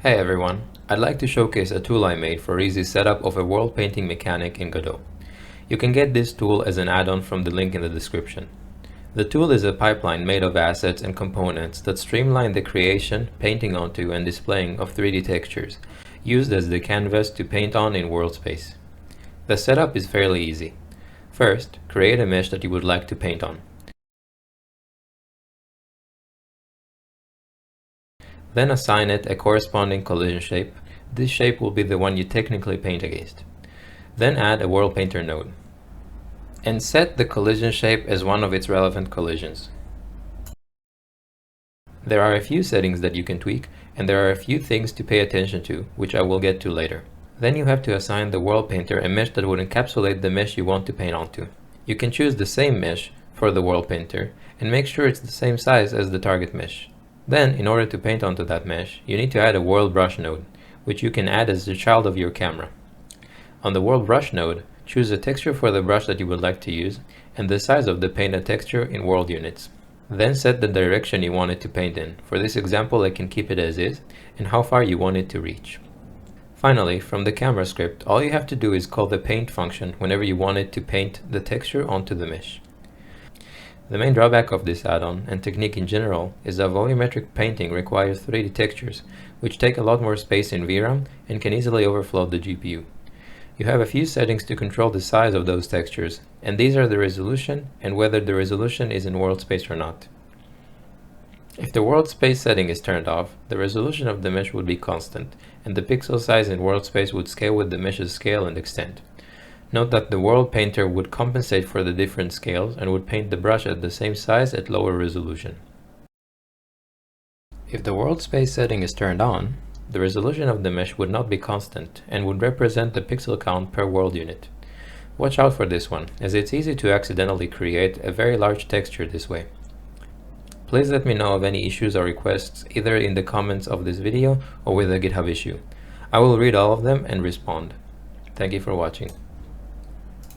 Hey everyone, I'd like to showcase a tool I made for easy setup of a world painting mechanic in Godot. You can get this tool as an add-on from the link in the description. The tool is a pipeline made of assets and components that streamline the creation, painting onto, and displaying of 3D textures, used as the canvas to paint on in world space. The setup is fairly easy. First, create a mesh that you would like to paint on. Then assign it a corresponding collision shape. This shape will be the one you technically paint against. Then add a World Painter node. And set the collision shape as one of its relevant collisions. There are a few settings that you can tweak, and there are a few things to pay attention to, which I will get to later. Then you have to assign the World Painter a mesh that would encapsulate the mesh you want to paint onto. You can choose the same mesh for the World Painter, and make sure it's the same size as the target mesh. Then, in order to paint onto that mesh, you need to add a World Brush node, which you can add as the child of your camera. On the World Brush node, choose a texture for the brush that you would like to use, and the size of the painted texture in world units. Then set the direction you want it to paint in. For this example, I can keep it as is, and how far you want it to reach. Finally, from the camera script, all you have to do is call the paint function whenever you want it to paint the texture onto the mesh. The main drawback of this add-on, and technique in general, is that volumetric painting requires 3D textures, which take a lot more space in VRAM and can easily overflow the GPU. You have a few settings to control the size of those textures, and these are the resolution and whether the resolution is in world space or not. If the world space setting is turned off, the resolution of the mesh would be constant, and the pixel size in world space would scale with the mesh's scale and extent. Note that the World Painter would compensate for the different scales and would paint the brush at the same size at lower resolution. If the world space setting is turned on, the resolution of the mesh would not be constant and would represent the pixel count per world unit. Watch out for this one, as it's easy to accidentally create a very large texture this way. Please let me know of any issues or requests either in the comments of this video or with a GitHub issue. I will read all of them and respond. Thank you for watching.